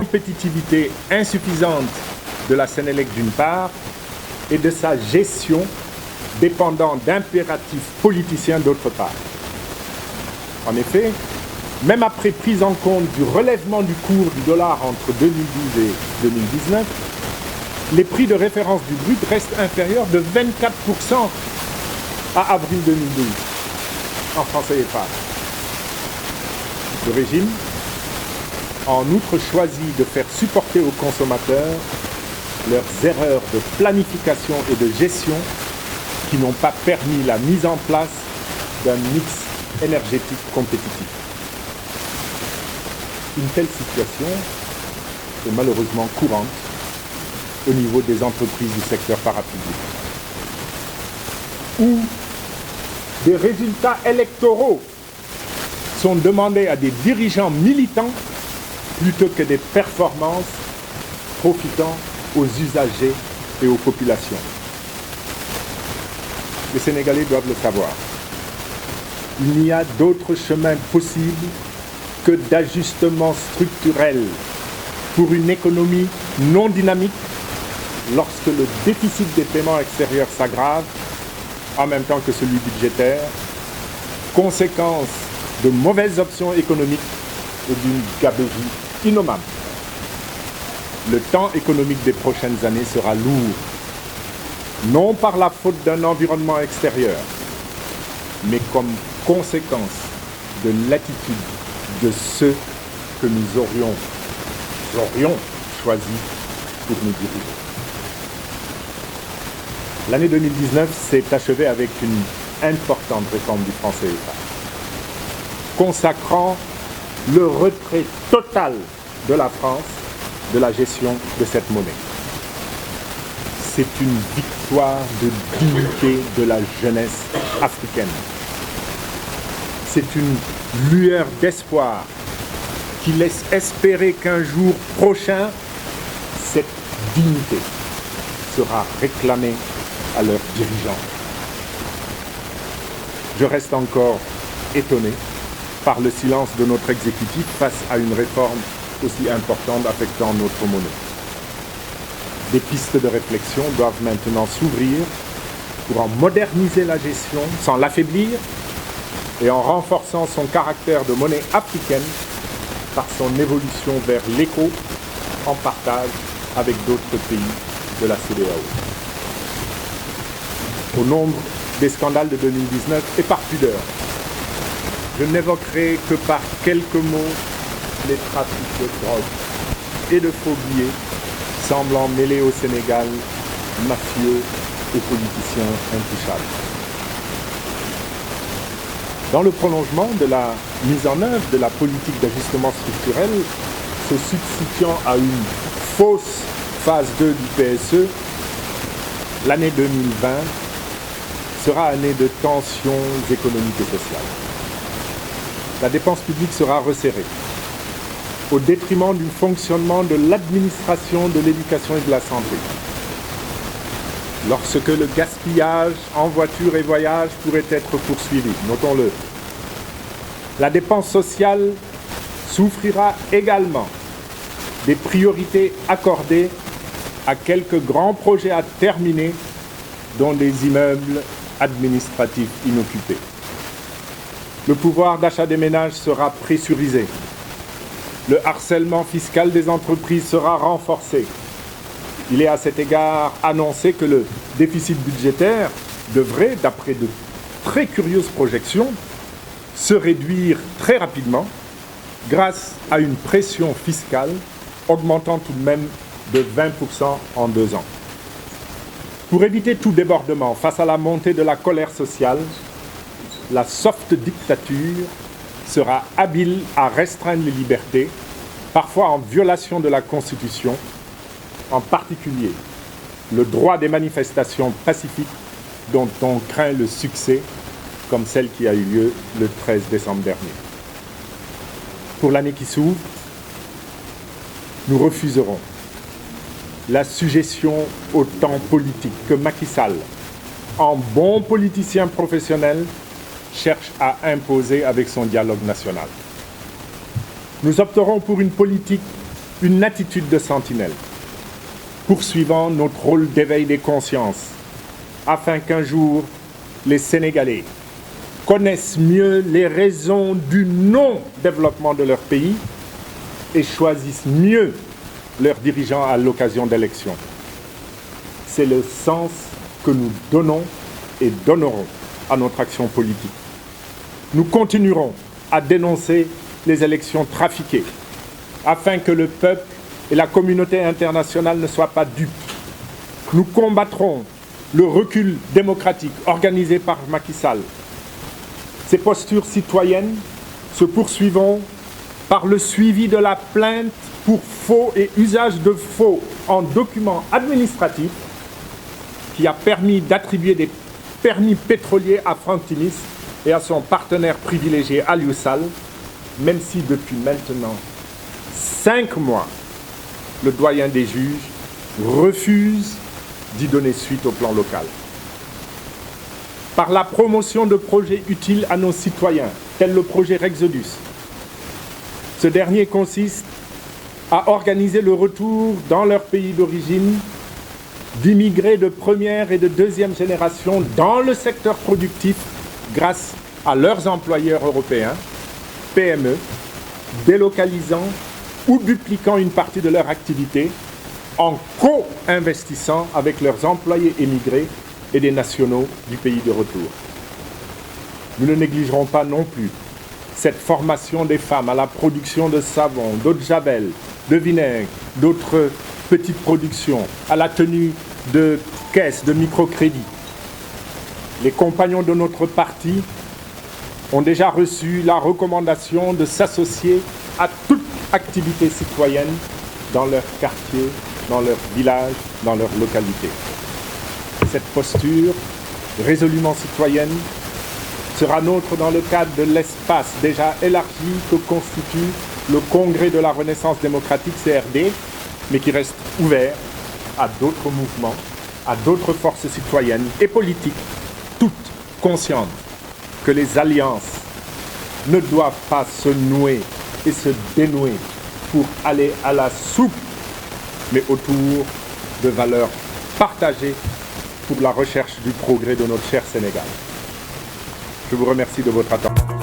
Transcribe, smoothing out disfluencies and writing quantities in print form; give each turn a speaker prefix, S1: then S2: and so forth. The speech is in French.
S1: compétitivité insuffisante de la Sénélec d'une part et de sa gestion dépendant d'impératifs politiciens d'autre part. En effet, même après prise en compte du relèvement du cours du dollar entre 2012 et 2019, les prix de référence du brut restent inférieurs de 24% à avril 2012 en francs CFA. Le régime a en outre choisi de faire supporter aux consommateurs leurs erreurs de planification et de gestion qui n'ont pas permis la mise en place d'un mix énergétique compétitif. Une telle situation est malheureusement courante au niveau des entreprises du secteur parapublic, où des résultats électoraux sont demandés à des dirigeants militants plutôt que des performances profitant aux usagers et aux populations. Les Sénégalais doivent le savoir. Il n'y a d'autre chemin possible que d'ajustement structurel pour une économie non dynamique lorsque le déficit des paiements extérieurs s'aggrave, en même temps que celui budgétaire, conséquence de mauvaises options économiques et d'une gabegie innommable. Le temps économique des prochaines années sera lourd, non par la faute d'un environnement extérieur, mais comme conséquence de l'attitude de ceux que nous aurions choisis pour nous diriger. L'année 2019 s'est achevée avec une importante réforme du franc CFA, consacrant le retrait total de la France de la gestion de cette monnaie. C'est une victoire de dignité de la jeunesse africaine. C'est une lueur d'espoir qui laisse espérer qu'un jour prochain, cette dignité sera réclamée à leurs dirigeants. Je reste encore étonné par le silence de notre exécutif face à une réforme aussi importante affectant notre monnaie. Des pistes de réflexion doivent maintenant s'ouvrir pour en moderniser la gestion sans l'affaiblir et en renforçant son caractère de monnaie africaine par son évolution vers l'éco en partage avec d'autres pays de la CEDEAO. Au nombre des scandales de 2019 et par pudeur, je n'évoquerai que par quelques mots les trafics de drogue et de faux billets semblant mêler au Sénégal mafieux et politiciens intouchables. Dans le prolongement de la mise en œuvre de la politique d'ajustement structurel, se substituant à une fausse phase 2 du PSE, l'année 2020 sera année de tensions économiques et sociales. La dépense publique sera resserrée, au détriment du fonctionnement de l'administration de l'éducation et de la santé. Lorsque le gaspillage en voiture et voyage pourrait être poursuivi, notons-le. La dépense sociale souffrira également des priorités accordées à quelques grands projets à terminer, dont des immeubles administratifs inoccupés. Le pouvoir d'achat des ménages sera pressurisé. Le harcèlement fiscal des entreprises sera renforcé. Il est à cet égard annoncé que le déficit budgétaire devrait, d'après de très curieuses projections, se réduire très rapidement grâce à une pression fiscale augmentant tout de même de 20% en 2 ans. Pour éviter tout débordement face à la montée de la colère sociale, la soft dictature sera habile à restreindre les libertés, parfois en violation de la Constitution, en particulier le droit des manifestations pacifiques dont on craint le succès, comme celle qui a eu lieu le 13 décembre dernier. Pour l'année qui s'ouvre, nous refuserons la sujétion au temps politique que Macky Sall, en bon politicien professionnel, cherche à imposer avec son dialogue national. Nous opterons pour une politique une attitude de sentinelle, poursuivant notre rôle d'éveil des consciences, afin qu'un jour, les Sénégalais connaissent mieux les raisons du non-développement de leur pays et choisissent mieux leurs dirigeants à l'occasion d'élections. C'est le sens que nous donnons et donnerons à notre action politique. Nous continuerons à dénoncer les élections trafiquées afin que le peuple et la communauté internationale ne soient pas dupes. Nous combattrons le recul démocratique organisé par Macky Sall. Ces postures citoyennes se poursuivront par le suivi de la plainte pour faux et usage de faux en documents administratifs qui a permis d'attribuer des permis pétroliers à Franck Timis et à son partenaire privilégié Aliou Sall, même si depuis maintenant 5 mois, le doyen des juges refuse d'y donner suite au plan local. Par la promotion de projets utiles à nos citoyens, tel le projet Rexodus, ce dernier consiste à organiser le retour dans leur pays d'origine d'immigrés de première et de deuxième génération dans le secteur productif grâce à leurs employeurs européens, PME, délocalisant ou dupliquant une partie de leur activité en co-investissant avec leurs employés émigrés et des nationaux du pays de retour. Nous ne négligerons pas non plus cette formation des femmes à la production de savon, d'eau de javel, de vinaigre, d'autres petites productions, à la tenue de caisses de microcrédit. Les compagnons de notre parti ont déjà reçu la recommandation de s'associer à toute activité citoyenne dans leur quartier, dans leur village, dans leur localité. Cette posture résolument citoyenne sera nôtre dans le cadre de l'espace déjà élargi que constitue le Congrès de la Renaissance démocratique CRD, mais qui reste ouvert à d'autres mouvements, à d'autres forces citoyennes et politiques, toutes conscientes que les alliances ne doivent pas se nouer et se dénouer pour aller à la soupe, mais autour de valeurs partagées pour la recherche du progrès de notre cher Sénégal. Je vous remercie de votre attention.